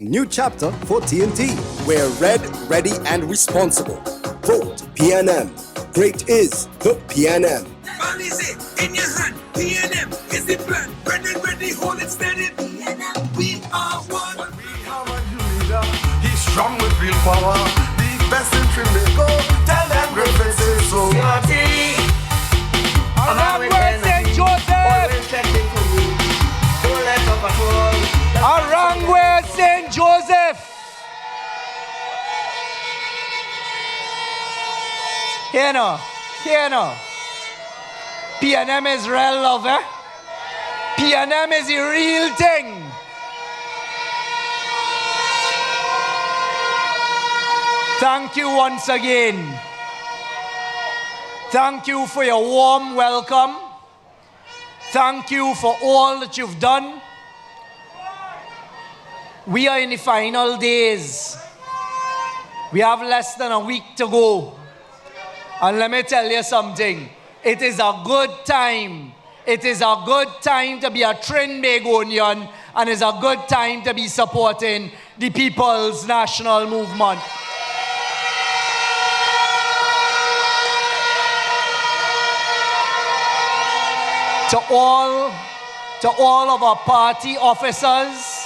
New chapter for T&T. We're red, ready, and responsible. Vote PNM. Great is the PNM. All is it in your hand. PNM is the plan. Ready, hold it steady. PNM, we are one. We have a new leader. He's strong with real power. The best in Trinidad. Tell them Griffiths is so. Around St. Joseph! Around St. Joseph! Here now. PNM is real love, eh? PNM is the real thing. Thank you once again. Thank you for your warm welcome. Thank you for all that you've done. We are in the final days. We have less than a week to go. And let me tell you something. It is a good time. It is a good time to be a Trinbagonian, and it's a good time to be supporting the People's National Movement. To all of our party officers,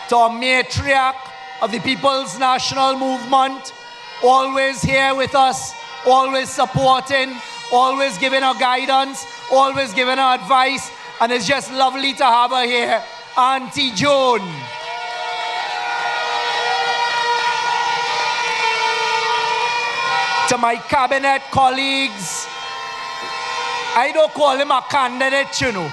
to our matriarch of the People's National Movement, always here with us, always supporting, always giving her guidance, always giving her advice, and it's just lovely to have her here, Auntie Joan. To my cabinet colleagues, I don't call him a candidate, you know.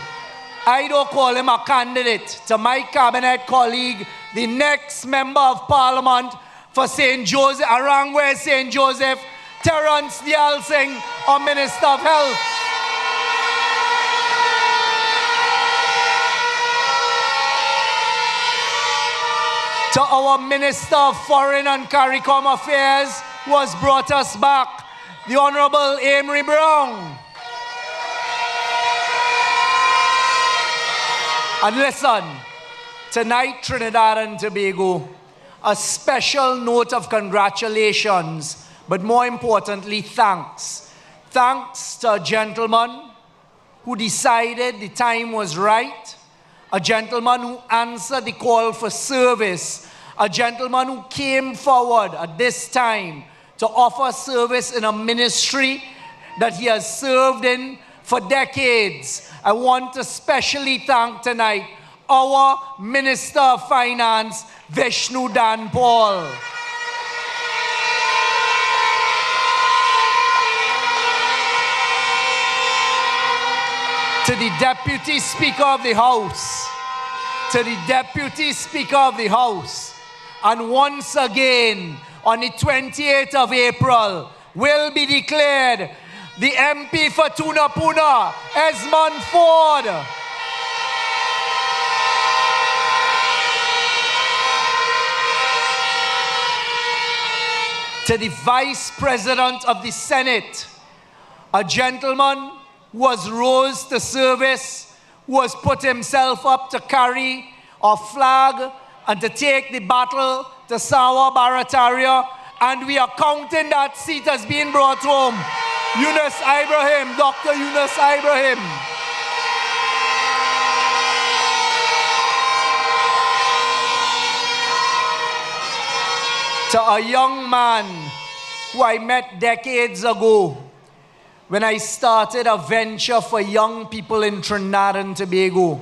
I don't call him a candidate. To my cabinet colleague, the next member of parliament for St. Joseph, Arangwe St. Joseph, Terence Dial Singh, our Minister of Health. To our Minister of Foreign and CARICOM Affairs, who has brought us back, the Honorable Amory Brown. And listen, tonight, Trinidad and Tobago, a special note of congratulations, but more importantly, thanks. Thanks to a gentleman who decided the time was right, a gentleman who answered the call for service, a gentleman who came forward at this time to offer service in a ministry that he has served in for decades. I want to specially thank tonight our Minister of Finance, Vishnu Dan Paul. To the Deputy Speaker of the House, and once again, on the 28th of April, will be declared the MP for Tunapuna, Esmond Ford. To the Vice President of the Senate, a gentleman who has rose to service, who has put himself up to carry our flag and to take the battle to Sawa Barataria, and we are counting that seat as being brought home. Yunus Ibrahim, Dr. Yunus Ibrahim. To a young man who I met decades ago when I started a venture for young people in Trinidad and Tobago.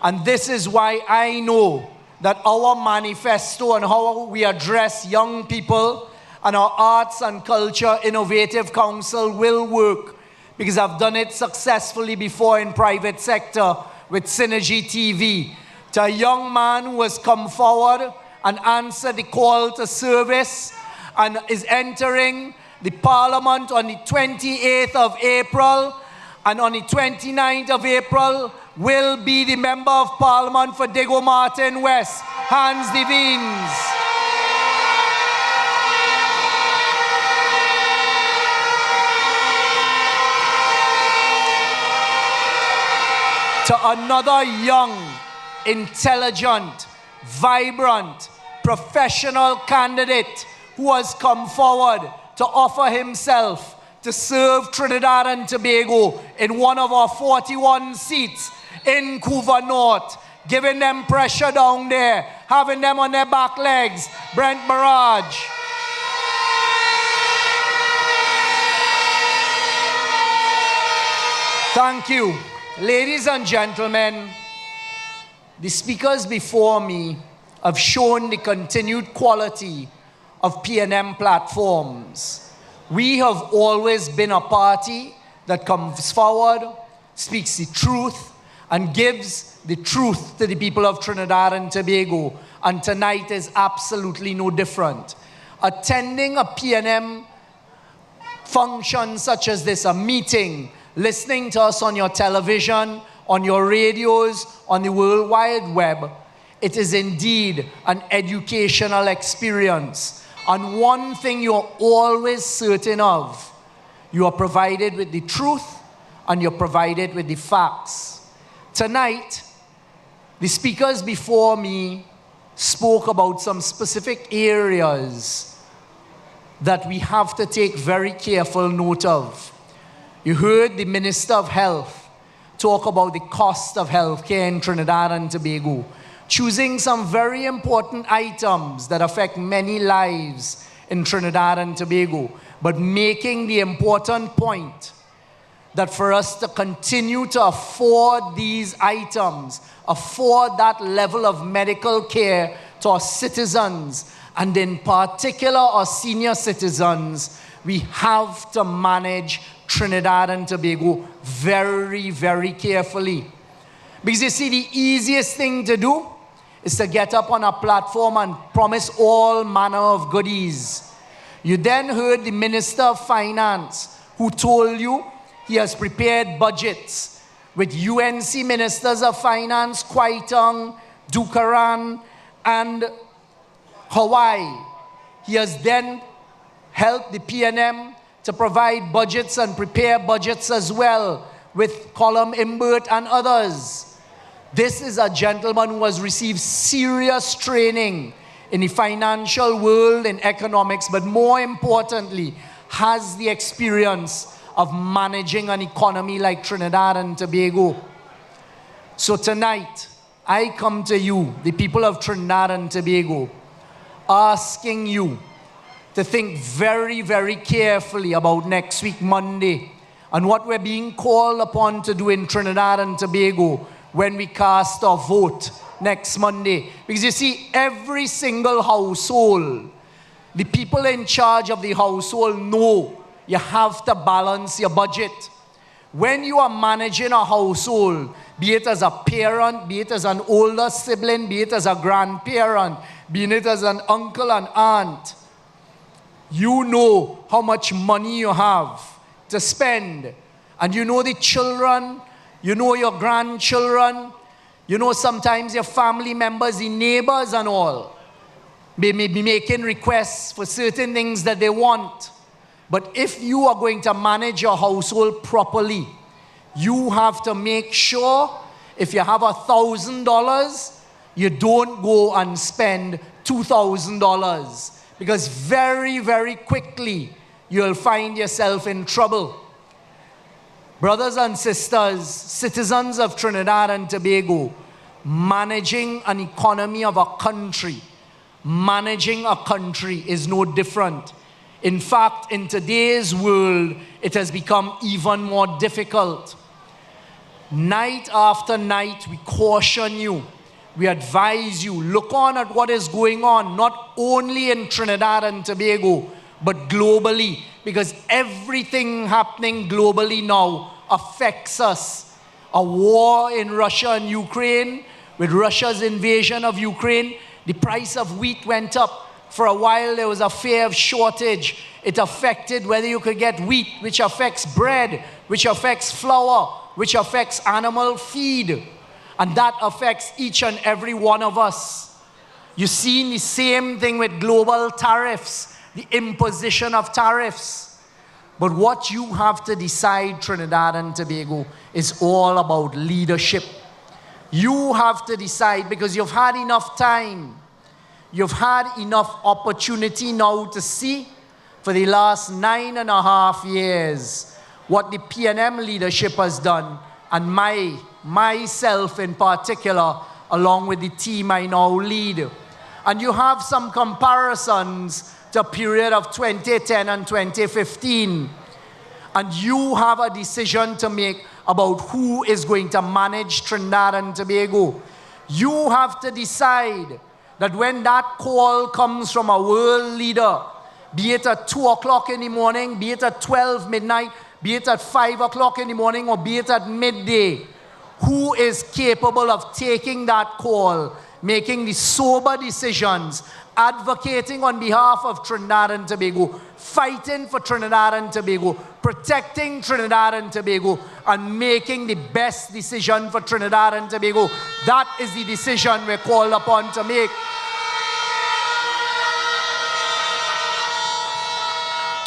And this is why I know that our manifesto and how we address young people and our Arts and Culture Innovative Council will work, because I've done it successfully before in private sector with Synergy TV. To a young man who has come forward and answered the call to service and is entering the Parliament on the 28th of April, and on the 29th of April will be the Member of Parliament for Diego Martin West, Hans Devines. To another young, intelligent, vibrant, professional candidate who has come forward to offer himself to serve Trinidad and Tobago in one of our 41 seats in Couva North, giving them pressure down there, having them on their back legs, Brent Barrage. Thank you. Ladies and gentlemen, the speakers before me have shown the continued quality of P&M platforms. We have always been a party that comes forward, speaks the truth, and gives the truth to the people of Trinidad and Tobago. And tonight is absolutely no different. Attending a P&M function such as this, a meeting, listening to us on your television, on your radios, on the World Wide Web, it is indeed an educational experience. And one thing you're always certain of, you are provided with the truth and you're provided with the facts. Tonight, the speakers before me spoke about some specific areas that we have to take very careful note of. You heard the Minister of Health talk about the cost of healthcare in Trinidad and Tobago, choosing some very important items that affect many lives in Trinidad and Tobago, but making the important point that for us to continue to afford these items, afford that level of medical care to our citizens, and in particular our senior citizens, we have to manage Trinidad and Tobago very, very carefully. Because you see, the easiest thing to do is to get up on a platform and promise all manner of goodies. You then heard the Minister of Finance who told you he has prepared budgets with UNC Ministers of Finance, Kwaitong, Dukaran, and Hawaii. He has then helped the P&M to provide budgets and prepare budgets as well with Colum Imbert and others. This is a gentleman who has received serious training in the financial world, in economics, but more importantly, has the experience of managing an economy like Trinidad and Tobago. So tonight, I come to you, the people of Trinidad and Tobago, asking you to think very, very carefully about next week, Monday, and what we're being called upon to do in Trinidad and Tobago when we cast our vote next Monday. Because you see, every single household, the people in charge of the household know you have to balance your budget. When you are managing a household, be it as a parent, be it as an older sibling, be it as a grandparent, be it as an uncle and aunt, you know how much money you have to spend. And you know the children, you know your grandchildren, you know sometimes your family members, the neighbors and all. They may be making requests for certain things that they want. But if you are going to manage your household properly, you have to make sure if you have $1,000, you don't go and spend $2,000. Because very, very quickly, you'll find yourself in trouble. Brothers and sisters, citizens of Trinidad and Tobago, managing an economy of a country, managing a country is no different. In fact, in today's world, it has become even more difficult. Night after night, we caution you. We advise you, look on at what is going on, not only in Trinidad and Tobago, but globally, because everything happening globally now affects us. A war in Russia and Ukraine, with Russia's invasion of Ukraine, the price of wheat went up. For a while, there was a fear of shortage. It affected whether you could get wheat, which affects bread, which affects flour, which affects animal feed. And that affects each and every one of us. You've seen the same thing with global tariffs, the imposition of tariffs. But what you have to decide, Trinidad and Tobago, is all about leadership. You have to decide, because you've had enough time. you've had enough opportunity now to see for the last 9.5 years what the P&M leadership has done, and myself in particular, along with the team I now lead. And you have some comparisons to a period of 2010 and 2015. And you have a decision to make about who is going to manage Trinidad and Tobago. You have to decide that when that call comes from a world leader, be it at 2 o'clock in the morning, be it at 12 midnight, be it at 5 o'clock in the morning, or be it at midday, who is capable of taking that call, making the sober decisions, advocating on behalf of Trinidad and Tobago, fighting for Trinidad and Tobago, protecting Trinidad and Tobago, and making the best decision for Trinidad and Tobago. That is the decision we're called upon to make.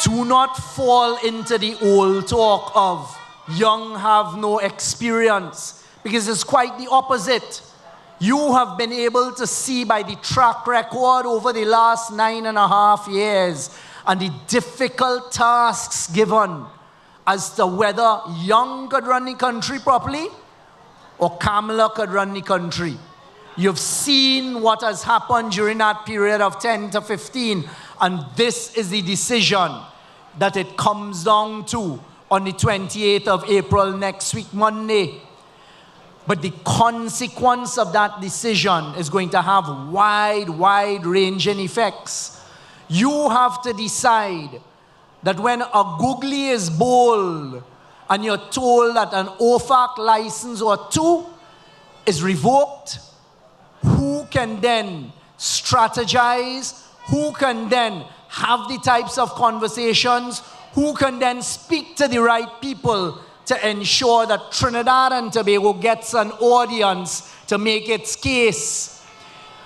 Do not fall into the old talk of young have no experience, because it's quite the opposite. You have been able to see by the track record over the last 9.5 years and the difficult tasks given as to whether Young could run the country properly or Kamala could run the country. You've seen what has happened during that period of 10 to 15, and this is the decision that it comes down to on the 28th of April, next week, Monday. But the consequence of that decision is going to have wide-ranging effects. You have to decide that when a googly is bold and you're told that an OFAC license or 2 is revoked, who can then strategize? Who can then have the types of conversations? Who can then speak to the right people to ensure that Trinidad and Tobago gets an audience to make its case?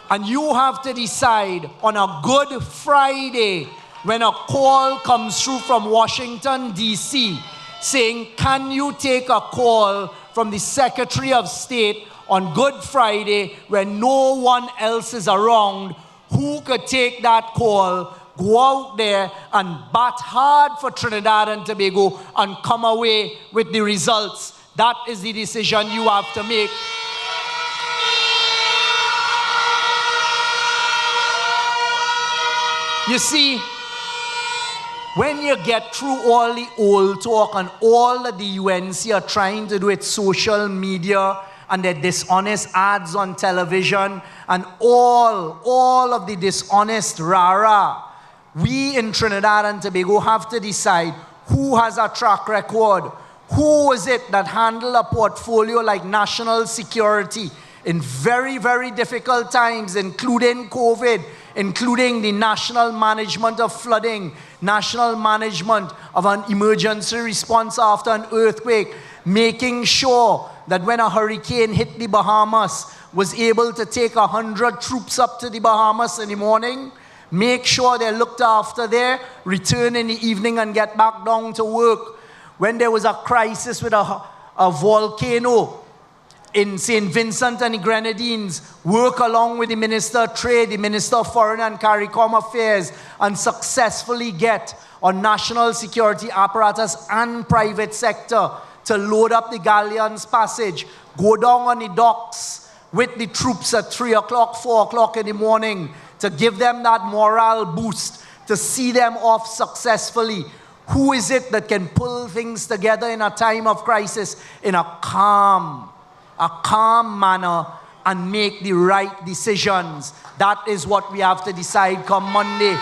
And you have to decide on a Good Friday, when a call comes through from Washington, D.C., saying, can you take a call from the Secretary of State on Good Friday when no one else is around? Who could take that call, go out there and bat hard for Trinidad and Tobago and come away with the results? That is the decision you have to make. You see, when you get through all the old talk and all that the UNC are trying to do with social media and their dishonest ads on television and all of the dishonest rah-rah, we in Trinidad and Tobago have to decide who has a track record. Who is it that handled a portfolio like national security in very, very difficult times, including COVID, including the national management of flooding, national management of an emergency response after an earthquake, making sure that when a hurricane hit the Bahamas, was able to take 100 troops up to the Bahamas in the morning, make sure they're looked after there, return in the evening and get back down to work. When there was a crisis with a volcano in St. Vincent and the Grenadines, work along with the Minister of Trade, the Minister of Foreign and CARICOM Affairs, and successfully get our national security apparatus and private sector to load up the Galleon's Passage, go down on the docks with the troops at 3 o'clock, 4 o'clock in the morning to give them that morale boost, to see them off successfully. Who is it that can pull things together in a time of crisis in a calm manner and make the right decisions? That is what we have to decide come Monday.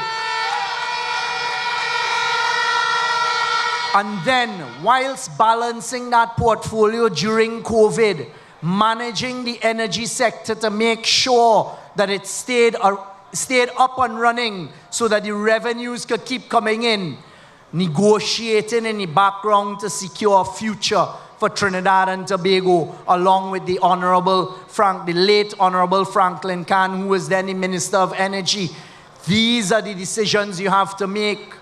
And then, whilst balancing that portfolio during COVID, managing the energy sector to make sure that it stayed up and running so that the revenues could keep coming in, negotiating in the background to secure a future for Trinidad and Tobago, along with the late Honorable Franklin Kahn, who was then the Minister of Energy. These are the decisions you have to make.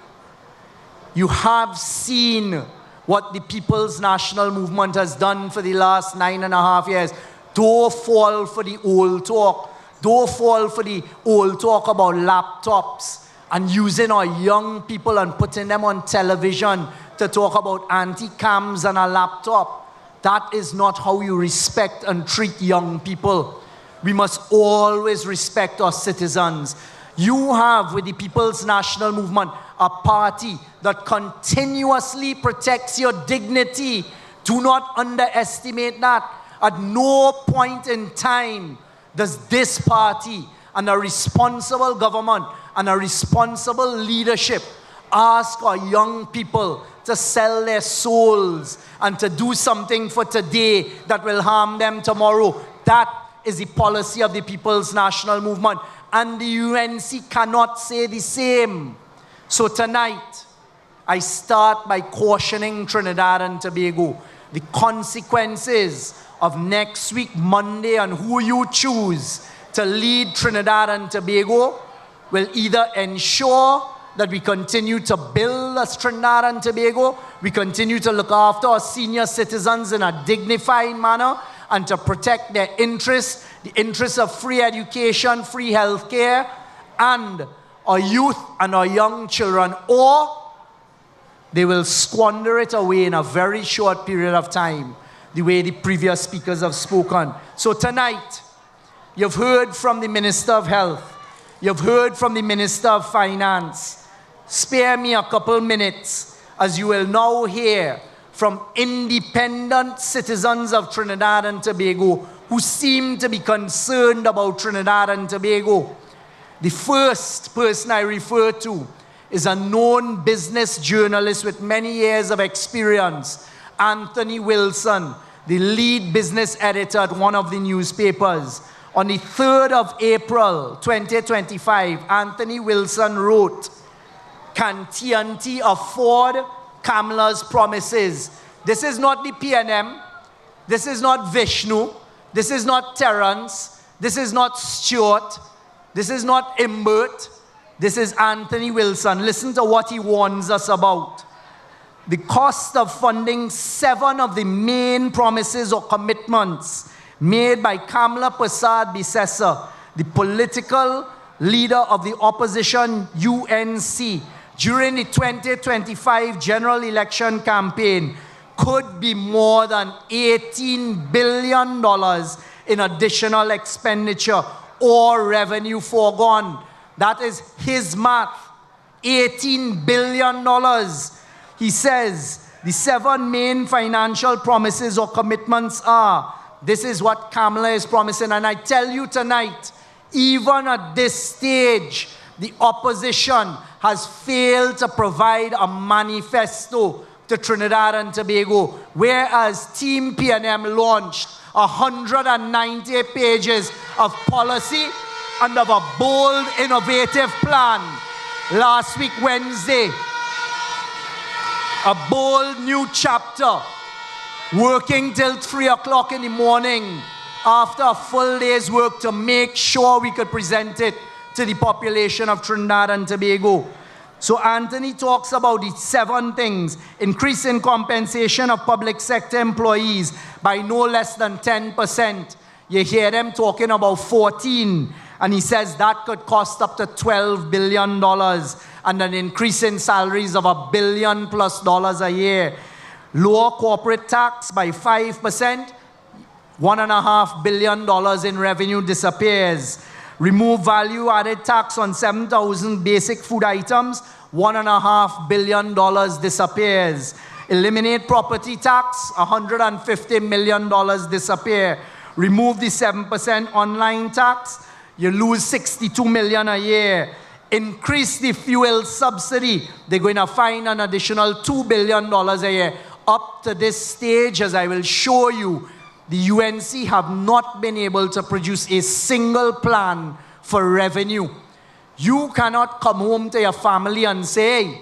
You have seen what the People's National Movement has done for the last 9.5 years. Don't fall for the old talk. Don't fall for the old talk about laptops and using our young people and putting them on television to talk about anti-cams and a laptop. That is not how you respect and treat young people. We must always respect our citizens. You have, with the People's National Movement, a party that continuously protects your dignity. Do not underestimate that. At no point in time does this party and a responsible government and a responsible leadership ask our young people to sell their souls and to do something for today that will harm them tomorrow. That is the policy of the People's National Movement. And the UNC cannot say the same. So tonight, I start by cautioning Trinidad and Tobago. The consequences of next week, Monday, and who you choose to lead Trinidad and Tobago will either ensure that we continue to build as Trinidad and Tobago, we continue to look after our senior citizens in a dignified manner, and to protect their interests, the interests of free education, free healthcare, and our youth and our young children, or they will squander it away in a very short period of time, the way the previous speakers have spoken. So tonight, you've heard from the Minister of Health, you've heard from the Minister of Finance. Spare me a couple minutes, as you will now hear from independent citizens of Trinidad and Tobago who seem to be concerned about Trinidad and Tobago. The first person I refer to is a known business journalist with many years of experience, Anthony Wilson, the lead business editor at one of the newspapers. On the 3rd of April, 2025, Anthony Wilson wrote, "Can T&T afford Kamala's promises?" This is not the PNM. This is not Vishnu. This is not Terence. This is not Stuart. This is not Imbert. This is Anthony Wilson. Listen to what he warns us about. The cost of funding 7 of the main promises or commitments made by Kamala Prasad Bissessa, the political leader of the opposition UNC, during the 2025 general election campaign could be more than $18 billion in additional expenditure or revenue foregone. That is his math. $18 billion. He says the 7 main financial promises or commitments are, this is what Kamala is promising. And I tell you tonight, even at this stage, the opposition has failed to provide a manifesto to Trinidad and Tobago, whereas Team PNM launched 190 pages of policy and of a bold, innovative plan last week, Wednesday. A bold new chapter, working till 3 o'clock in the morning after a full day's work to make sure we could present it to the population of Trinidad and Tobago. So Anthony talks about the 7 things: increasing compensation of public sector employees by no less than 10%. You hear them talking about 14, and he says that could cost up to $12 billion, and an increase in salaries of $1 billion+ a year. Lower corporate tax by 5%, $1.5 billion in revenue disappears. Remove value-added tax on 7,000 basic food items, $1.5 billion disappears. Eliminate property tax, $150 million disappear. Remove the 7% online tax, you lose $62 million a year. Increase the fuel subsidy, they're going to find an additional $2 billion a year. Up to this stage, as I will show you, the UNC have not been able to produce a single plan for revenue. You cannot come home to your family and say,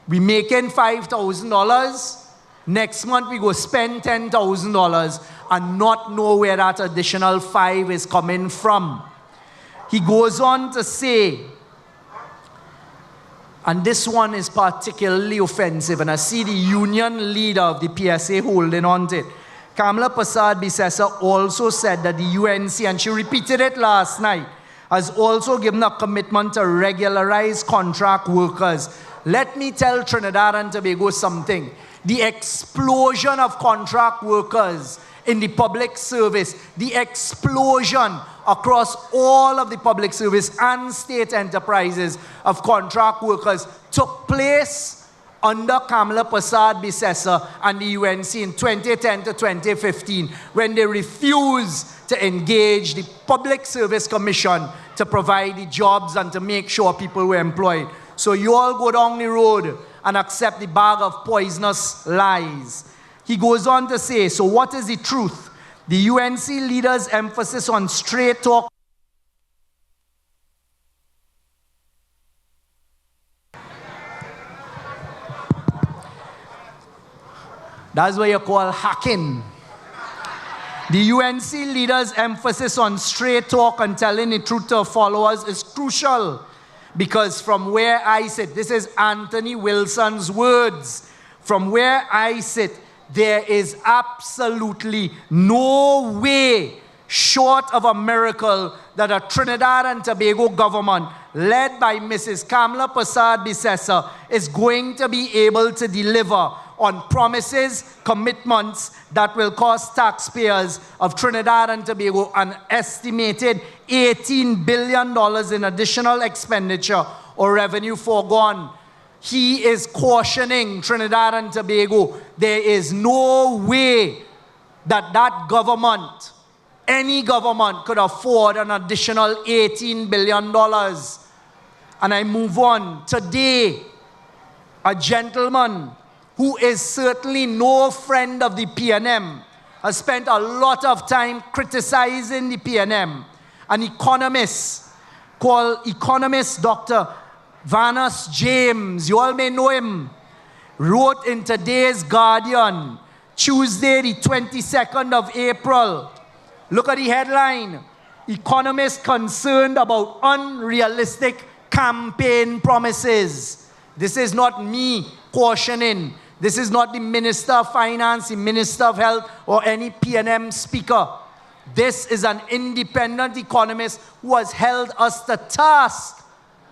we making $5,000, next month we go spend $10,000 and not know where that additional 5 is coming from. He goes on to say, and this one is particularly offensive, and I see the union leader of the PSA holding on to it. Kamala Persad-Bissessar also said that the UNC, and she repeated it last night, has also given a commitment to regularize contract workers. Let me tell Trinidad and Tobago something. The explosion of contract workers in the public service, the explosion across all of the public service and state enterprises of contract workers took place under Kamala Persad-Bissessar and the UNC in 2010 to 2015, when they refused to engage the Public Service Commission to provide the jobs and to make sure people were employed. So you all go down the road and accept the bag of poisonous lies. He goes on to say, so what is the truth? The UNC leaders' emphasis on straight talk that's what you call hacking. The UNC leaders' emphasis on straight talk and telling the truth to followers is crucial, because from where I sit, this is Anthony Wilson's words, from where I sit, there is absolutely no way, short of a miracle, that a Trinidad and Tobago government led by Mrs. Kamala Persad-Bissessar is going to be able to deliver on promises, commitments that will cost taxpayers of Trinidad and Tobago an estimated $18 billion in additional expenditure or revenue foregone. He is cautioning Trinidad and Tobago, there is no way that that government, any government, could afford an additional $18 billion. And I move on. Today, a gentleman who is certainly no friend of the PNM, has spent a lot of time criticizing the PNM. An economist called Dr. Vanus James, you all may know him, wrote in today's Guardian, Tuesday the 22nd of April. Look at the headline. Economists concerned about unrealistic campaign promises. This is not me cautioning. This is not the Minister of Finance, the Minister of Health, or any PNM speaker. This is an independent economist who has held us to task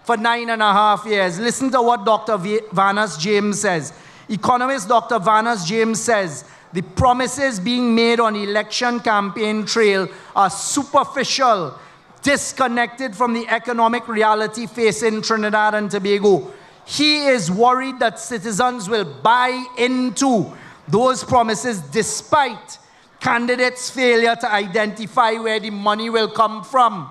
for 9.5 years. Listen to what Dr. Vanus James says. Economist Dr. Vanus James says, the promises being made on election campaign trail are superficial, disconnected from the economic reality facing Trinidad and Tobago. He is worried that citizens will buy into those promises despite candidates' failure to identify where the money will come from.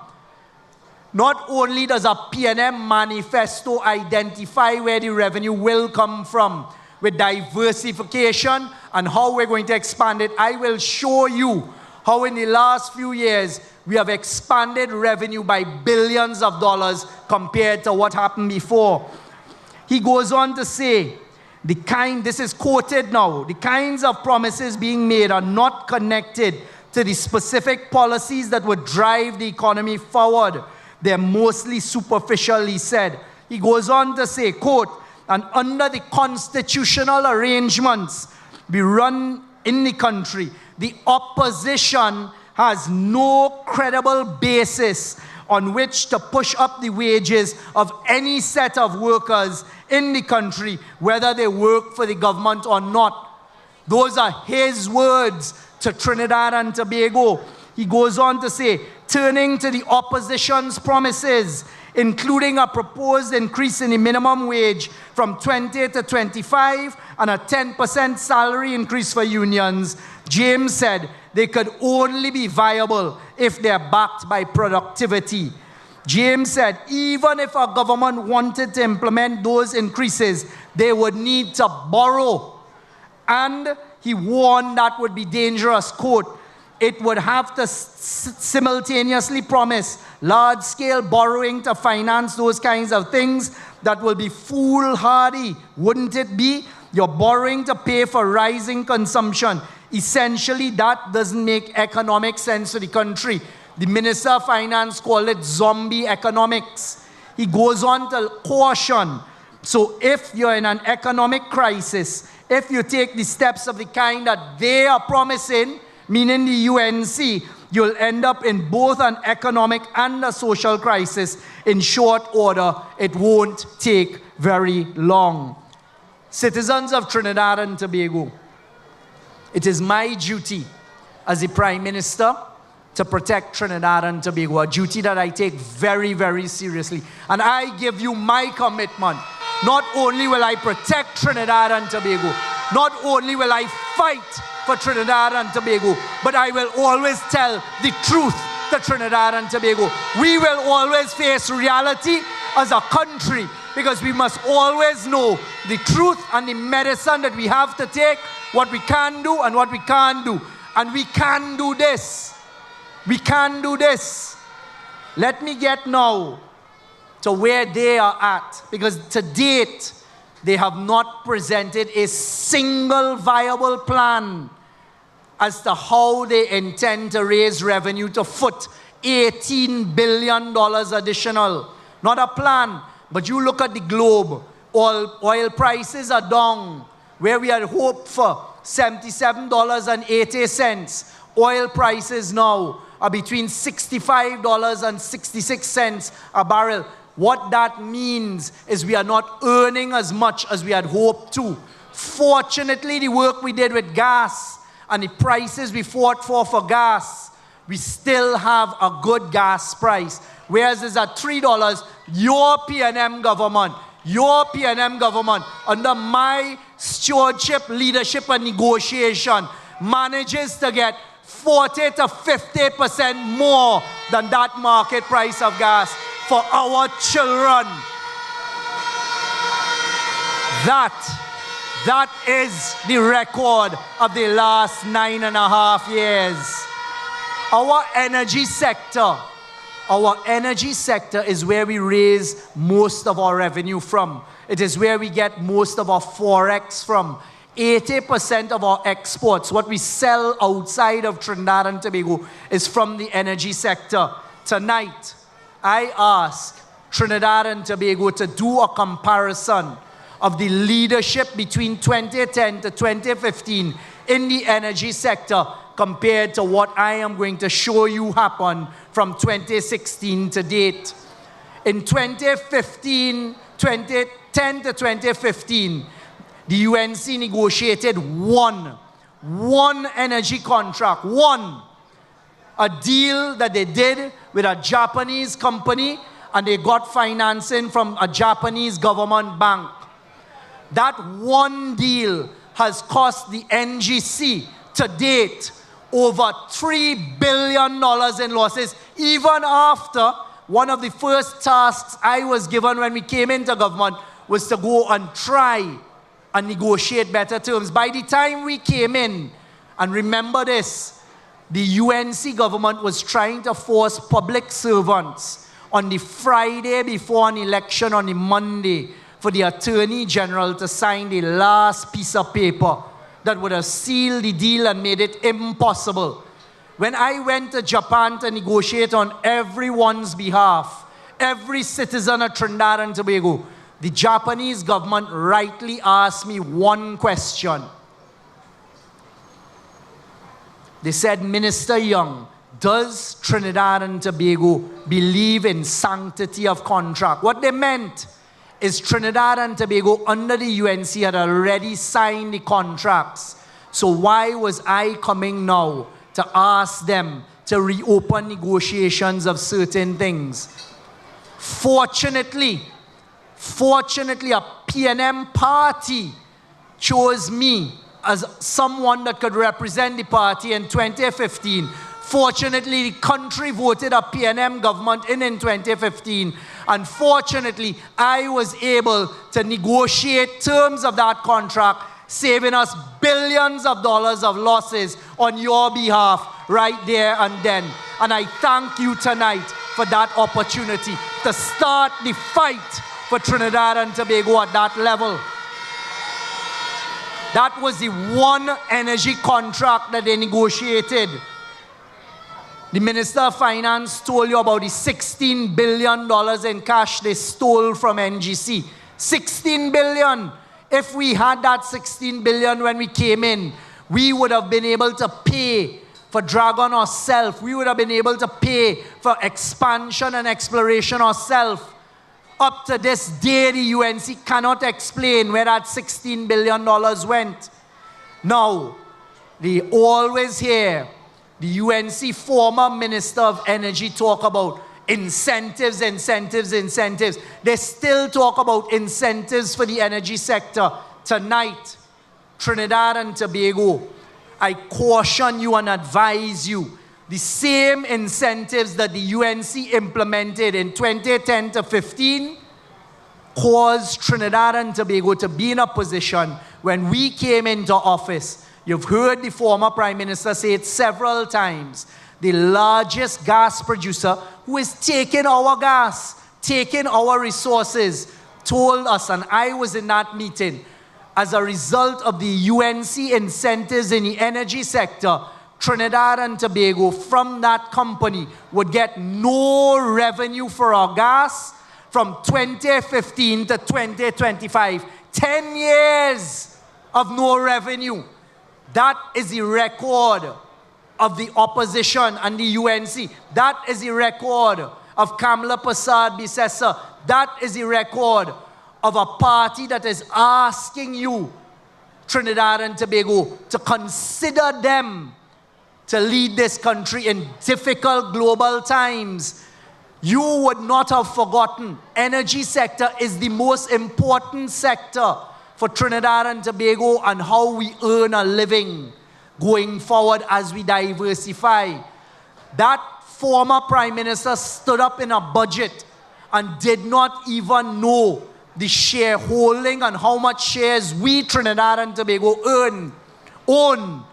Not only does a PNM manifesto identify where the revenue will come from, with diversification and how we're going to expand it, I will show you how in the last few years we have expanded revenue by billions of dollars compared to what happened before. He goes on to say, this is quoted now, the kinds of promises being made are not connected to the specific policies that would drive the economy forward. They're mostly superficial, he said. He goes on to say, quote, and under the constitutional arrangements we run in the country, the opposition has no credible basis on which to push up the wages of any set of workers in the country, whether they work for the government or not. Those are his words to Trinidad and Tobago. He goes on to say, turning to the opposition's promises, including a proposed increase in the minimum wage from 20 to 25 and a 10% salary increase for unions, James said they could only be viable if they're backed by productivity. James said even if a government wanted to implement those increases, they would need to borrow. And he warned that would be dangerous, quote, it would have to simultaneously promise large-scale borrowing to finance those kinds of things. That will be foolhardy, wouldn't it be? You're borrowing to pay for rising consumption. Essentially, that doesn't make economic sense to the country. The Minister of Finance called it zombie economics. He goes on to caution So if you're in an economic crisis, if you take the steps of the kind that they are promising, meaning the UNC, you'll end up in both an economic and a social crisis in short order. It won't take very long. Citizens of Trinidad and Tobago, it is my duty as the Prime Minister to protect Trinidad and Tobago, a duty that I take very, very seriously. And I give you my commitment. Not only will I protect Trinidad and Tobago, not only will I fight for Trinidad and Tobago, but I will always tell the truth to Trinidad and Tobago. We will always face reality as a country, because we must always know the truth and the medicine that we have to take, what we can do and what we can't do. And we can do this. We can do this. Let me get now to where they are at, because to date, they have not presented a single viable plan as to how they intend to raise revenue to foot $18 billion additional. Not a plan, but you look at the globe. Oil prices are down, where we had hoped for $77.80. Oil prices now are between $65 and 66 cents a barrel. What that means is we are not earning as much as we had hoped to. Fortunately, the work we did with gas and the prices we fought for gas, we still have a good gas price. Whereas it's at $3, your PNM government, under my stewardship, leadership, and negotiation, manages to get 40 to 50% more than that market price of gas for our children. That is the record of the last 9.5 years. Our energy sector is where we raise most of our revenue from. It is where we get most of our forex from. 80% of our exports, what we sell outside of Trinidad and Tobago, is from the energy sector. Tonight, I ask Trinidad and Tobago to do a comparison of the leadership between 2010 to 2015 in the energy sector compared to what I am going to show you happen from 2016 to date. In 2010 to 2015, the UNC negotiated one energy contract, a deal that they did with a Japanese company, and they got financing from a Japanese government bank. That one deal has cost the NGC to date over $3 billion in losses, even after one of the first tasks I was given when we came into government was to go and try and negotiate better terms. By the time we came in, and remember this, the UNC government was trying to force public servants on the Friday before an election on the Monday for the Attorney General to sign the last piece of paper that would have sealed the deal and made it impossible. When I went to Japan to negotiate on everyone's behalf, every citizen of Trinidad and Tobago, the Japanese government rightly asked me one question. They said, Minister Young, does Trinidad and Tobago believe in sanctity of contract? What they meant is Trinidad and Tobago under the UNC had already signed the contracts. So why was I coming now to ask them to reopen negotiations of certain things? Fortunately, a PNM party chose me as someone that could represent the party in 2015. Fortunately, the country voted a PNM government in 2015. And fortunately, I was able to negotiate terms of that contract, saving us billions of dollars of losses on your behalf right there and then. And I thank you tonight for that opportunity to start the fight for Trinidad and Tobago at that level. That was the one energy contract that they negotiated. The Minister of Finance told you about the $16 billion in cash they stole from NGC. 16 billion. If we had that 16 billion when we came in, we would have been able to pay for Dragon ourselves. We would have been able to pay for expansion and exploration ourselves. Up to this day, the UNC cannot explain where that $16 billion went. Now, they always hear the UNC former Minister of Energy talk about incentives, incentives, incentives. They still talk about incentives for the energy sector. Tonight, Trinidad and Tobago, I caution you and advise you, the same incentives that the UNC implemented in 2010 to 15 caused Trinidad and Tobago to be in a position when we came into office. You've heard the former Prime Minister say it several times. The largest gas producer who is taking our gas, taking our resources, told us, and I was in that meeting, as a result of the UNC incentives in the energy sector, Trinidad and Tobago from that company would get no revenue for our gas from 2015 to 2025. 10 years of no revenue. That is the record of the opposition and the UNC. That is the record of Kamala Persad-Bissessar. That is the record of a party that is asking you, Trinidad and Tobago, to consider them to lead this country in difficult global times. You would not have forgotten, energy sector is the most important sector for Trinidad and Tobago and how we earn a living going forward as we diversify. That former Prime Minister stood up in a budget and did not even know the shareholding and how much shares we, Trinidad and Tobago, own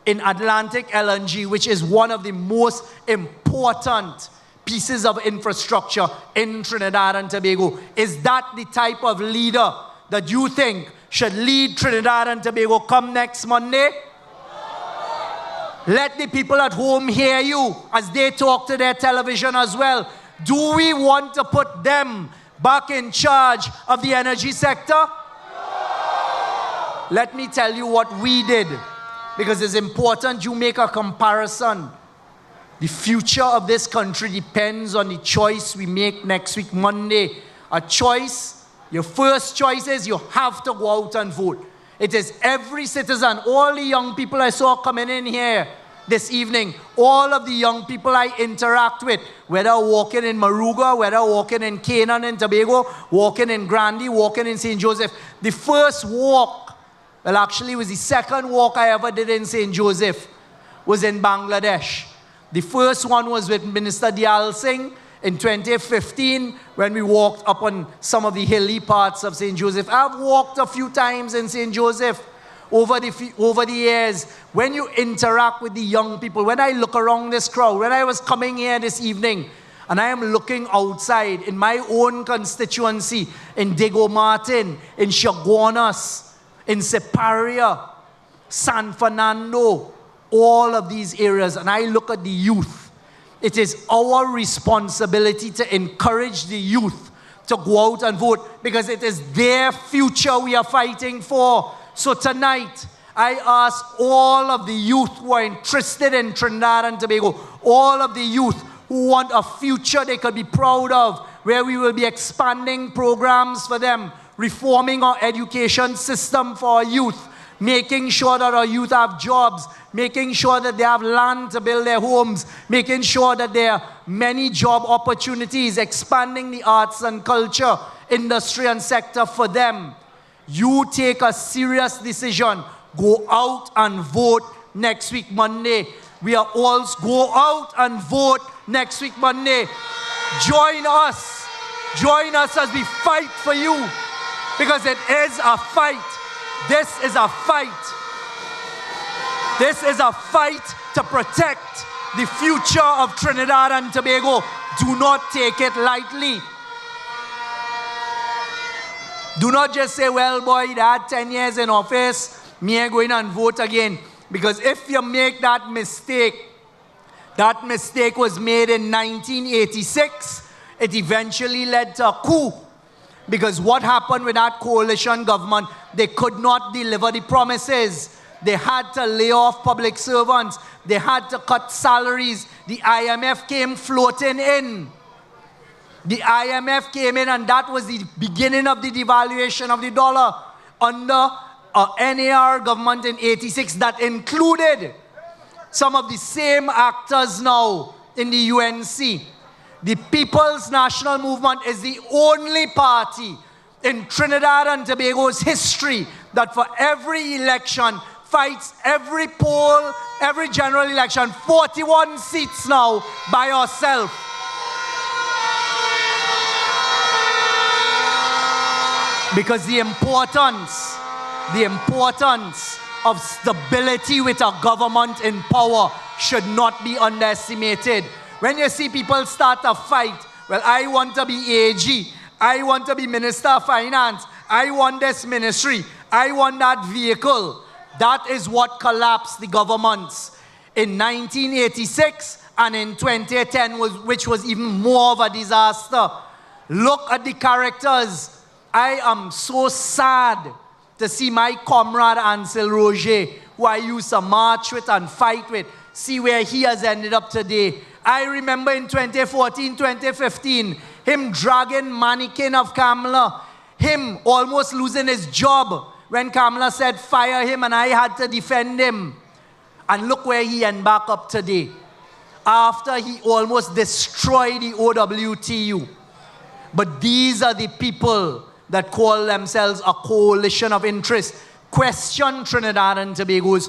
in Atlantic LNG, which is one of the most important pieces of infrastructure in Trinidad and Tobago. Is that the type of leader that you think should lead Trinidad and Tobago come next Monday? Let the people at home hear you as they talk to their television as well. Do we want to put them back in charge of the energy sector? Let me tell you what we did, because it's important you make a comparison. The future of this country depends on the choice we make next week, Monday. A choice, your first choice is you have to go out and vote. It is every citizen, all the young people I saw coming in here this evening, all of the young people I interact with, whether walking in Maruga, whether walking in Canaan and Tobago, walking in Grandy, walking in St. Joseph. The first walk, well actually it was the second walk I ever did in St. Joseph, was in Bangladesh. The first one was with Minister Diyal Singh in 2015 when we walked up on some of the hilly parts of St. Joseph. I've walked a few times in St. Joseph over the years. When you interact with the young people, when I look around this crowd, when I was coming here this evening, and I am looking outside in my own constituency, in Diego Martin, in Chaguanas, in Separia, San Fernando, all of these areas, and I look at the youth, it is our responsibility to encourage the youth to go out and vote, because it is their future we are fighting for. So tonight, I ask all of the youth who are interested in Trinidad and Tobago, all of the youth who want a future they could be proud of, where we will be expanding programs for them, reforming our education system for our youth, making sure that our youth have jobs, making sure that they have land to build their homes, making sure that there are many job opportunities, expanding the arts and culture industry and sector for them. You take a serious decision. Go out and vote next week, Monday. We are all go out and vote next week, Monday. Join us. Join us as we fight for you, because it is a fight. This is a fight. This is a fight to protect the future of Trinidad and Tobago. Do not take it lightly. Do not just say, well, boy, they had 10 years in office, me ain't going and vote again. Because if you make that mistake was made in 1986. It eventually led to a coup. Because what happened with that coalition government, they could not deliver the promises. They had to lay off public servants. They had to cut salaries. The IMF came floating in. The IMF came in, and that was the beginning of the devaluation of the dollar under NAR government in 86 that included some of the same actors now in the UNC. The People's National Movement is the only party in Trinidad and Tobago's history that for every election fights every poll, every general election, 41 seats now by ourselves. Because the importance of stability with a government in power should not be underestimated. When you see people start a fight, well, I want to be AG, I want to be Minister of Finance, I want this ministry, I want that vehicle. That is what collapsed the governments in 1986 and in 2010, which was even more of a disaster. Look at the characters. I am so sad to see my comrade Ansel Roger, who I used to march with and fight with, see where he has ended up today. I remember in 2014, 2015, him dragging mannequin of Kamala, him almost losing his job when Kamala said fire him and I had to defend him. And look where he ended back up today, after he almost destroyed the OWTU. But these are the people that call themselves a coalition of interest. Question Trinidad and Tobago's,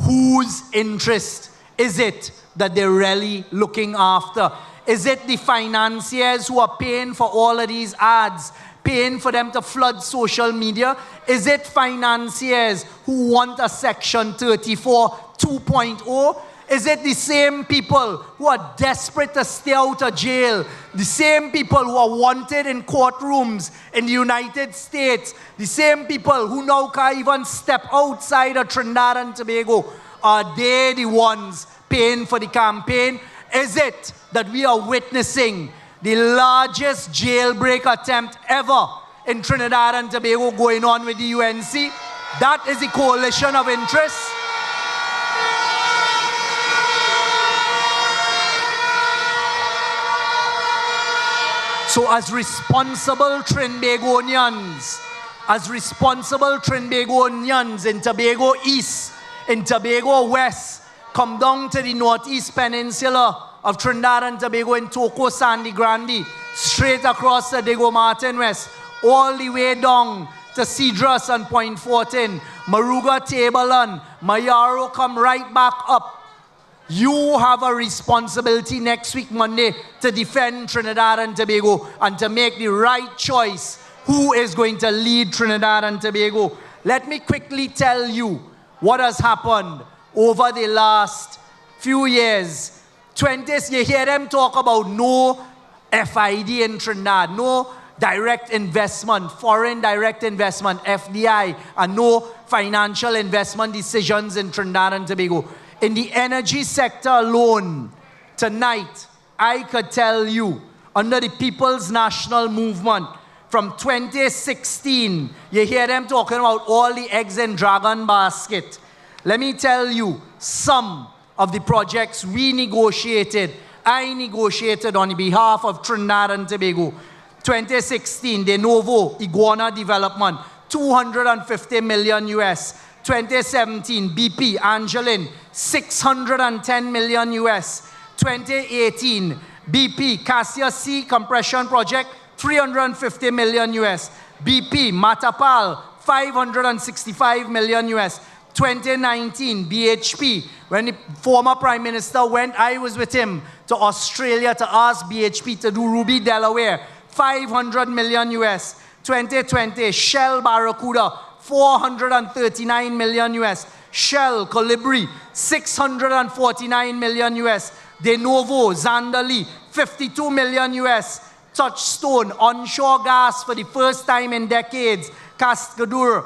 whose interest is it that they're really looking after? Is it the financiers who are paying for all of these ads, paying for them to flood social media? Is it financiers who want a Section 34 2.0? Is it the same people who are desperate to stay out of jail? The same people who are wanted in courtrooms in the United States? The same people who now can't even step outside of Trinidad and Tobago? Are they the ones paying for the campaign? Is it that we are witnessing the largest jailbreak attempt ever in Trinidad and Tobago going on with the UNC? That is the coalition of interest. So as responsible Trinbagonians in Tobago East, in Tobago West, come down to the Northeast Peninsula of Trinidad and Tobago in Toco, Sandy Grande, straight across the Diego Martin West, all the way down to Cedros and Point Fortin, Maruga, Tableland, Mayaro, come right back up. You have a responsibility next week, Monday, to defend Trinidad and Tobago and to make the right choice. Who is going to lead Trinidad and Tobago? Let me quickly tell you what has happened over the last few years. You hear them talk about no FID in Trinidad, no direct investment, foreign direct investment, FDI, and no financial investment decisions in Trinidad and Tobago. In the energy sector alone, tonight, I could tell you, under the People's National Movement, from 2016, you hear them talking about all the eggs in dragon basket. Let me tell you, some of the projects I negotiated on behalf of Trinidad and Tobago. 2016, De Novo Iguana Development, $250 million US. 2017, BP Angeline, $610 million US. 2018, BP Cassia Sea Compression Project, $350 million US. BP Matapal, $565 million US. 2019, BHP, when the former Prime Minister went, I was with him to Australia to ask BHP to do Ruby, Delaware, $500 million US. 2020, Shell Barracuda, $439 million US. Shell Colibri, $649 million US. De Novo Zandali, $52 million US. Touchstone onshore gas for the first time in decades. Cascadur,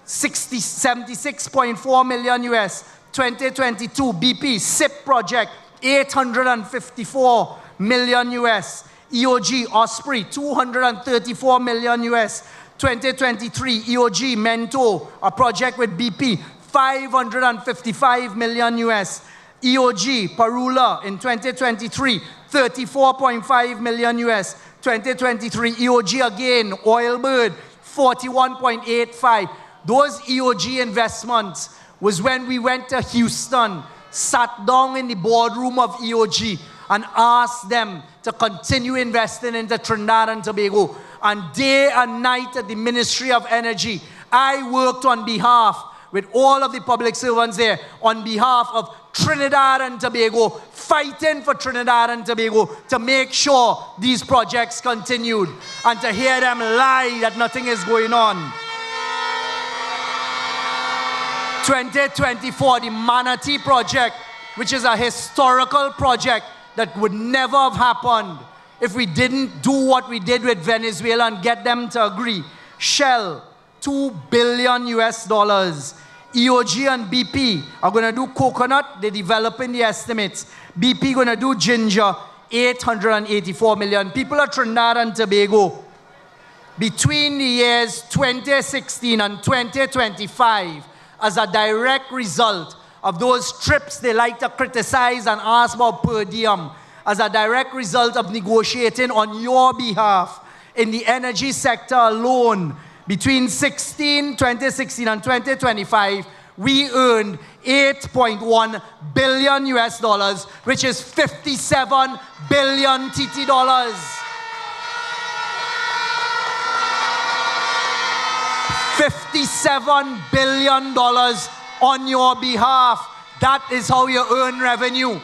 $76.4 million US. 2022 BP SIP project, $854 million US. EOG Osprey, 234 million US. 2023 EOG Mento, a project with BP, 555 million US. EOG Parula in 2023, 34.5 million US. 2023 EOG again, Oilbird, 41.85. Those EOG investments was when we went to Houston, sat down in the boardroom of EOG and asked them to continue investing into Trinidad and Tobago. And day and night at the Ministry of Energy, I worked on behalf, with all of the public servants there, on behalf of Trinidad and Tobago, fighting for Trinidad and Tobago to make sure these projects continued, and to hear them lie that nothing is going on. 2024, the Manatee project, which is a historical project that would never have happened if we didn't do what we did with Venezuela and get them to agree. Shell, $2 billion US. EOG and BP are going to do coconut. They're developing the estimates. BP going to do ginger, 884 million. People of Trinidad and Tobago, between the years 2016 and 2025, as a direct result of those trips they like to criticize and ask about per diem, as a direct result of negotiating on your behalf in the energy sector alone, between 2016 and 2025, we earned $8.1 billion US, which is 57 billion TT dollars. $57 billion on your behalf. That is how you earn revenue.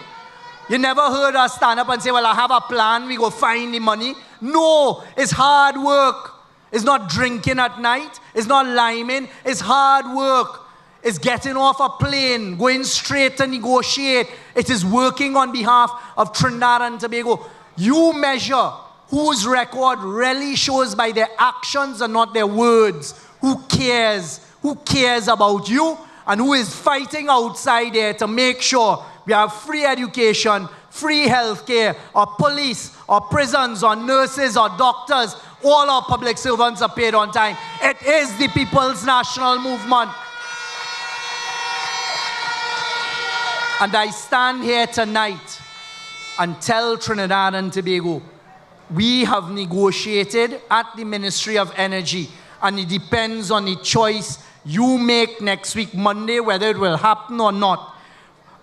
You never heard us stand up and say, well, I have a plan, we go find the money. No, it's hard work. It's not drinking at night. It's not liming. It's hard work. It's getting off a plane, going straight to negotiate. It is working on behalf of Trinidad and Tobago. You measure whose record really shows by their actions and not their words. Who cares? Who cares about you? And who is fighting outside there to make sure we have free education, free healthcare, or police, or prisons, or nurses, or doctors. All our public servants are paid on time. It is the People's National Movement. And I stand here tonight and tell Trinidad and Tobago, we have negotiated at the Ministry of Energy, and it depends on the choice you make next week, Monday, whether it will happen or not.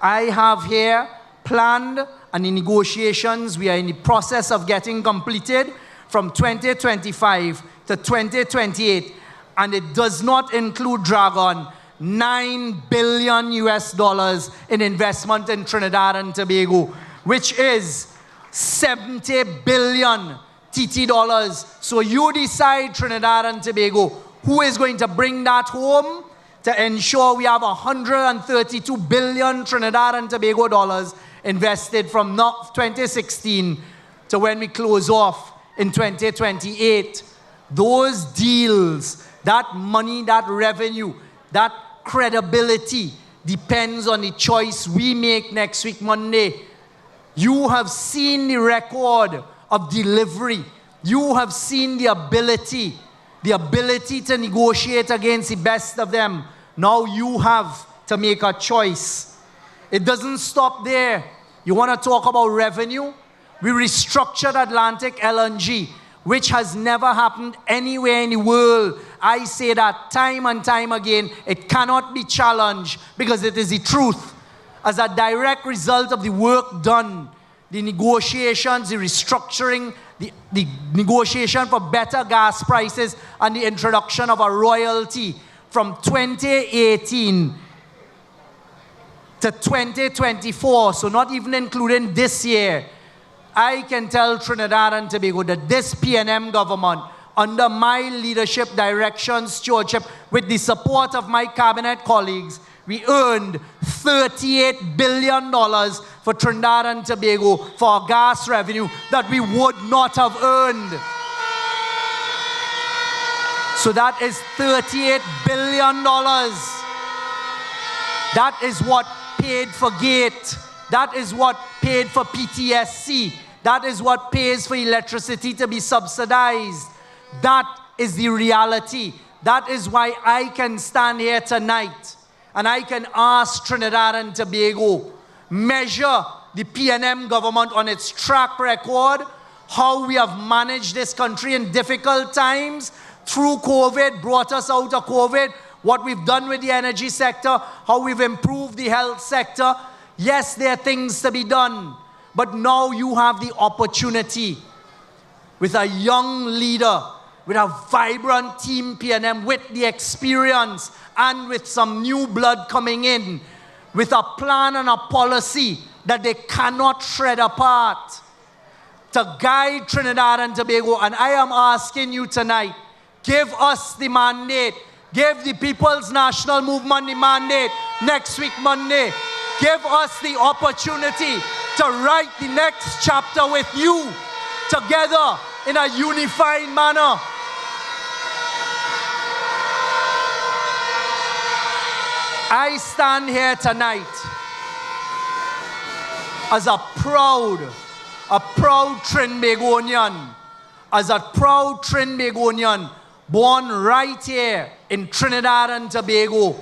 I have here planned, and the negotiations we are in the process of getting completed from 2025 to 2028, and it does not include Dragon, $9 billion US in investment in Trinidad and Tobago, which is 70 billion TT dollars. So you decide, Trinidad and Tobago, who is going to bring that home to ensure we have 132 billion Trinidad and Tobago dollars invested from 2016 to when we close off in 2028. Those deals, that money, that revenue, that credibility depends on the choice we make next week, Monday. You have seen the record of delivery. You have seen the ability to negotiate against the best of them. Now you have to make a choice. It doesn't stop there. You want to talk about revenue? We restructured Atlantic LNG, which has never happened anywhere in the world. I say that time and time again. It cannot be challenged because it is the truth. As a direct result of the work done, the negotiations, the restructuring, the negotiation for better gas prices, and the introduction of a royalty from 2018 to 2024, so not even including this year, I can tell Trinidad and Tobago that this PNM government, under my leadership, direction, stewardship, with the support of my cabinet colleagues, we earned $38 billion for Trinidad and Tobago for our gas revenue that we would not have earned. So that is $38 billion. That is what paid for GATE. That is what paid for PTSC. That is what pays for electricity to be subsidized. That is the reality. That is why I can stand here tonight and I can ask Trinidad and Tobago, measure the PNM government on its track record, how we have managed this country in difficult times through COVID, brought us out of COVID, what we've done with the energy sector, how we've improved the health sector. Yes, there are things to be done, but now you have the opportunity with a young leader, with a vibrant team PNM, with the experience and with some new blood coming in, with a plan and a policy that they cannot shred apart to guide Trinidad and Tobago. And I am asking you tonight, give us the mandate. Give the People's National Movement the mandate next week, Monday. Give us the opportunity to write the next chapter with you together in a unified manner. I stand here tonight as a proud Trinbagonian, born right here in Trinidad and Tobago,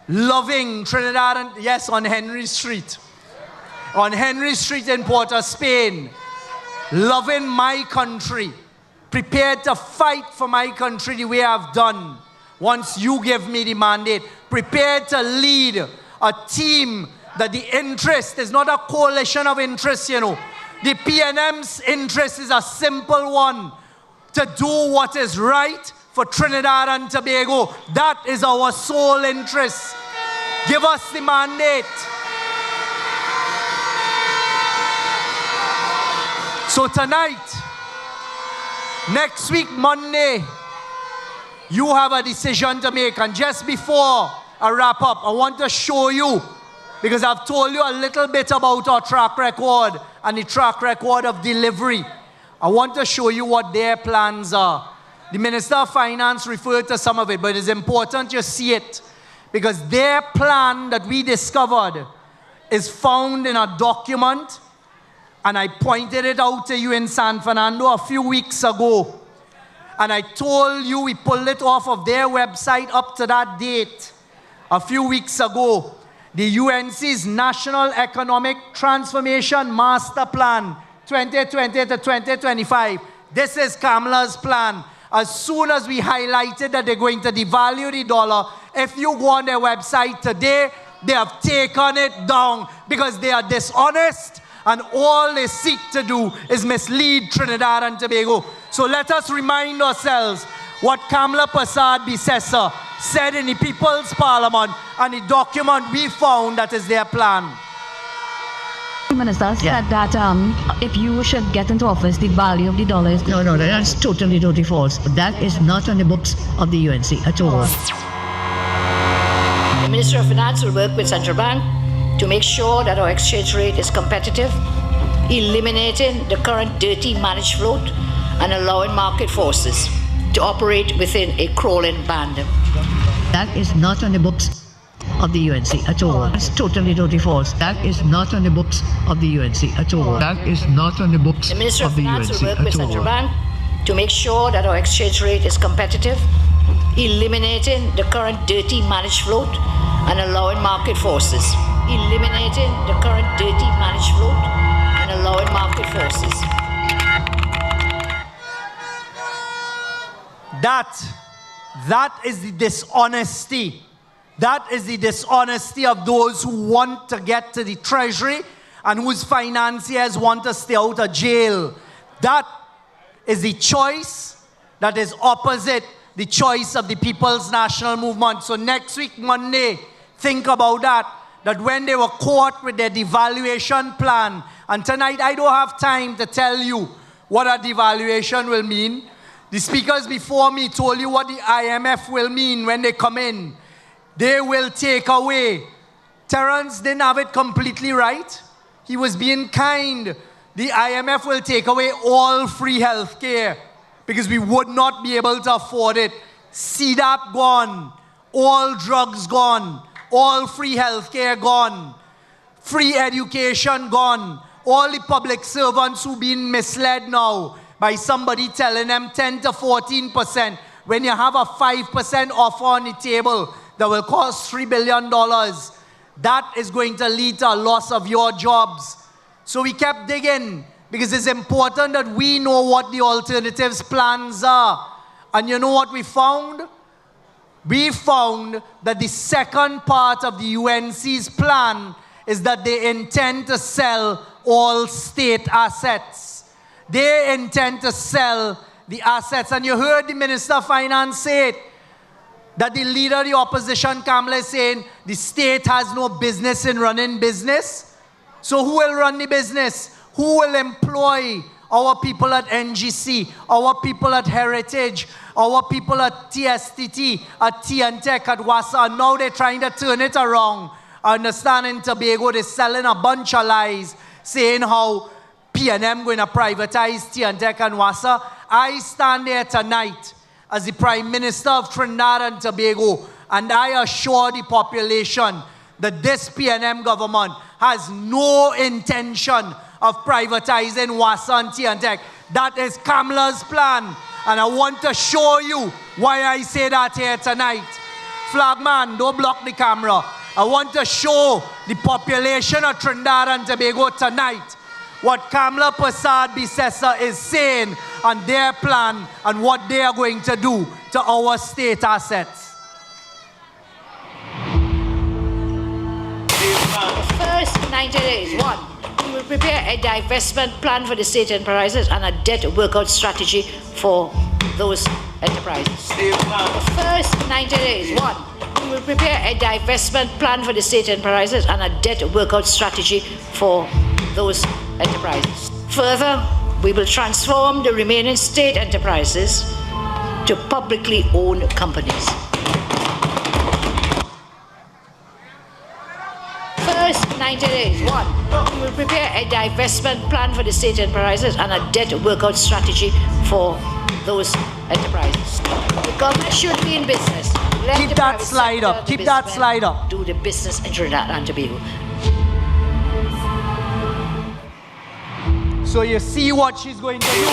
loving Trinidad and, yes, on Henry Street in Port of Spain, loving my country, prepared to fight for my country the way I've done once you give me the mandate, prepared to lead a team that the interest is not a coalition of interests, you know. The PNM's interest is a simple one, to do what is right for Trinidad and Tobago. That is our sole interest. Give us the mandate. So tonight, next week, Monday, you have a decision to make. And just before I wrap up, I want to show you, because I've told you a little bit about our track record and the track record of delivery. I want to show you what their plans are. The Minister of Finance referred to some of it, but it's important you see it, because their plan that we discovered is found in a document, and I pointed it out to you in San Fernando a few weeks ago. And I told you we pulled it off of their website up to that date a few weeks ago. The UNC's National Economic Transformation Master Plan 2020 to 2025. This is Kamala's plan. As soon as we highlighted that they're going to devalue the dollar, if you go on their website today, they have taken it down because they are dishonest and all they seek to do is mislead Trinidad and Tobago. So let us remind ourselves what Kamala Prasad Bisesa said in the People's Parliament and the document we found that is their plan. Minister said that if you should get into office, the value of the dollar is... No, that's totally false. That is not on the books of the UNC at all. The Minister of Finance will work with Central Bank to make sure that our exchange rate is competitive, eliminating the current dirty managed float and allowing market forces to operate within a crawling band. That is not on the books of the UNC at all. That's totally false. That is not on the books of the UNC at all. That is not on the books the Minister of the Finance UNC will work at with all. Central Bank to make sure that our exchange rate is competitive, eliminating the current dirty managed float and allowing market forces. Eliminating the current dirty managed float and allowing market forces. That is the dishonesty. That is the dishonesty of those who want to get to the treasury and whose financiers want to stay out of jail. That is the choice that is opposite the choice of the People's National Movement. So next week, Monday, think about that when they were caught with their devaluation plan, and tonight I don't have time to tell you what a devaluation will mean. The speakers before me told you what the IMF will mean when they come in. They will take away. Terence didn't have it completely right. He was being kind. The IMF will take away all free health care because we would not be able to afford it. CDAP gone. All drugs gone. All free health care gone. Free education gone. all the public servants who've been misled now by somebody telling them 10 to 14%, when you have a 5% offer on the table that will cost $3 billion, that is going to lead to a loss of your jobs. So we kept digging, because it's important that we know what the alternatives plans are. And you know what we found? We found that the second part of the UNC's plan is that they intend to sell all state assets. They intend to sell the assets. And you heard the Minister of Finance say it, that the leader of the opposition, Kamala, is saying the state has no business in running business. So who will run the business? Who will employ our people at NGC, our people at Heritage, our people at TSTT, at T&T, at WASA? And now they're trying to turn it around. I understand in Tobago they're selling a bunch of lies, saying how P&M going to privatize T&T and WASA. I stand there tonight as the Prime Minister of Trinidad and Tobago, and I assure the population that this P&M government has no intention of privatizing WASA and T&T. That is Kamala's plan, and I want to show you why I say that here tonight. Flagman, don't block the camera. I want to show the population of Trinidad and Tobago tonight what Kamala Persad-Bissessar is saying on their plan and what they are going to do to our state assets. First 90 days. 1. We will prepare a divestment plan for the state enterprises and a debt workout strategy for those enterprises. First 90 days. 1. We will prepare a divestment plan for the state enterprises and a debt workout strategy for those enterprises. Further, we will transform the remaining state enterprises to publicly owned companies. First 90 days. 1. We will prepare a divestment plan for the state enterprises and a debt workout strategy for those enterprises. The government should be in business. Let Keep that slide up. Keep that slide up. Do the business in Trinidad and Tobago. So you see what she's going to do.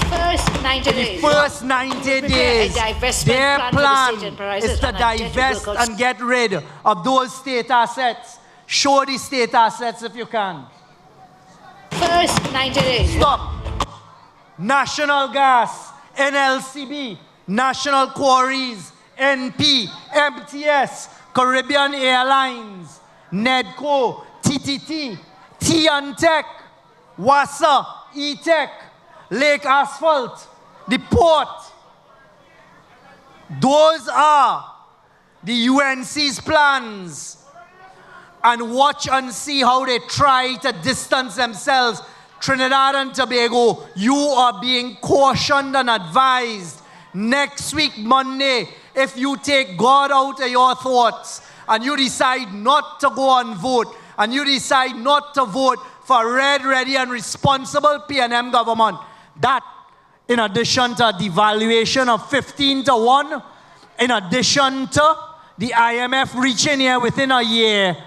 First 90 days. First 90 days, their plan is to divest and get rid of those state assets. Show the state assets if you can. First 90 days. Stop. National Gas, NLCB, National Quarries, NP, MTS, Caribbean Airlines, NEDCO, TTT, T&T, WASA, E-Tech, Lake Asphalt, the port. Those are the UNC's plans. And watch and see how they try to distance themselves. Trinidad and Tobago, you are being cautioned and advised. Next week, Monday, if you take God out of your thoughts and you decide not to go and vote, and you decide not to vote for red, ready, and responsible P&M government, that, in addition to a devaluation of 15-1, in addition to the IMF reaching here within a year,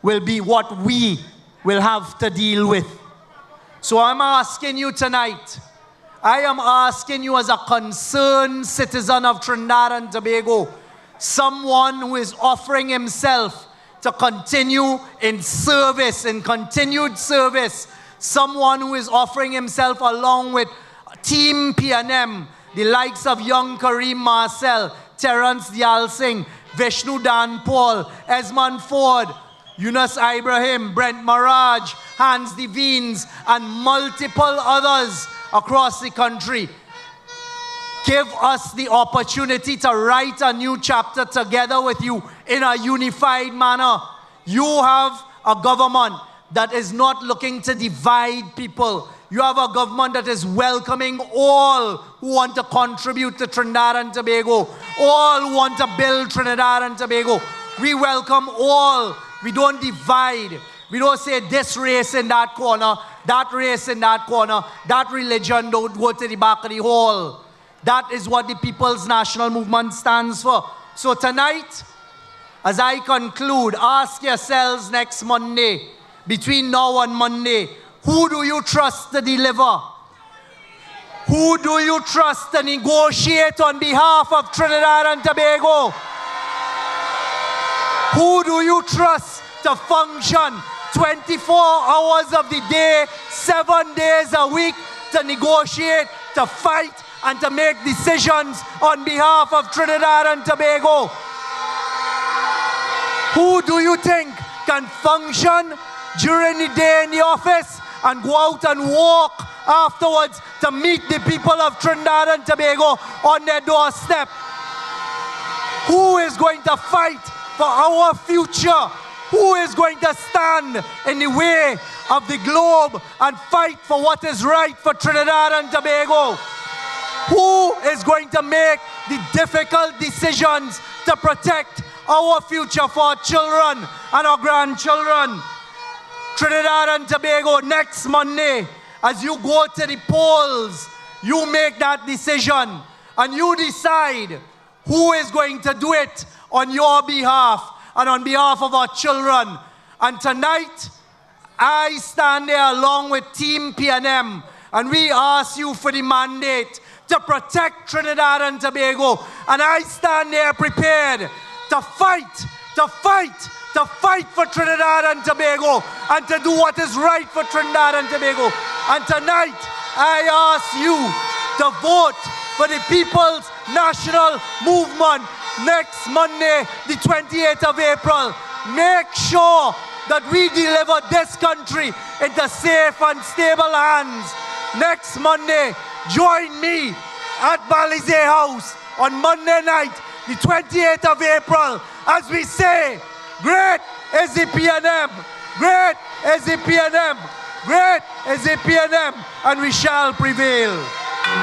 will be what we will have to deal with. So I'm asking you tonight, I am asking you as a concerned citizen of Trinidad and Tobago, someone who is offering himself to continue in service, in continued service, someone who is offering himself along with Team P&M, the likes of young Kareem Marcel, Terence Dial Singh, Vishnu Dan Paul, Esmond Ford, Yunus Ibrahim, Brent Maraj, Hans Devines, and multiple others across the country. Give us the opportunity to write a new chapter together with you in a unified manner. You have a government that is not looking to divide people. You have a government that is welcoming all who want to contribute to Trinidad and Tobago, all who want to build Trinidad and Tobago. We welcome all. We don't divide. We don't say this race in that corner, that race in that corner, that religion don't go to the back of the hall. That is what the People's National Movement stands for. So tonight, as I conclude, ask yourselves next Monday, between now and Monday, Who do you trust to deliver? Who do you trust to negotiate on behalf of Trinidad and Tobago? Who do you trust to function 24 hours of the day, 7 days a week, to negotiate, to fight, and to make decisions on behalf of Trinidad and Tobago? Who do you think can function during the day in the office and go out and walk afterwards to meet the people of Trinidad and Tobago on their doorstep? Who is going to fight for our future? Who is going to stand in the way of the globe and fight for what is right for Trinidad and Tobago? Who is going to make the difficult decisions to protect our future for our children and our grandchildren? Trinidad and Tobago, next Monday, as you go to the polls, you make that decision and you decide who is going to do it on your behalf and on behalf of our children. And tonight, I stand there along with Team PNM, and we ask you for the mandate to protect Trinidad and Tobago. And I stand there prepared to fight for Trinidad and Tobago and to do what is right for Trinidad and Tobago. And tonight, I ask you to vote for the People's National Movement next Monday, the 28th of April. Make sure that we deliver this country into safe and stable hands. Next Monday, join me at Balizé House on Monday night, the 28th of April, as we say, great is the PNM, great is the PNM, great is the PNM, and we shall prevail.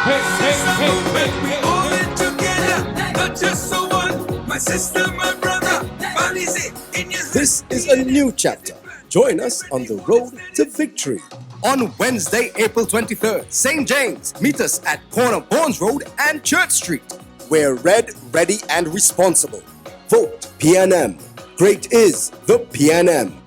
We all in together, not just so one. My sister, my brother, Balizé in your hand. This is a new chapter. Join us on the road to victory. On Wednesday, April 23rd, St. James. Meet us at corner Bournes Road and Church Street. We're red, ready, and responsible. Vote PNM. Great is the PNM.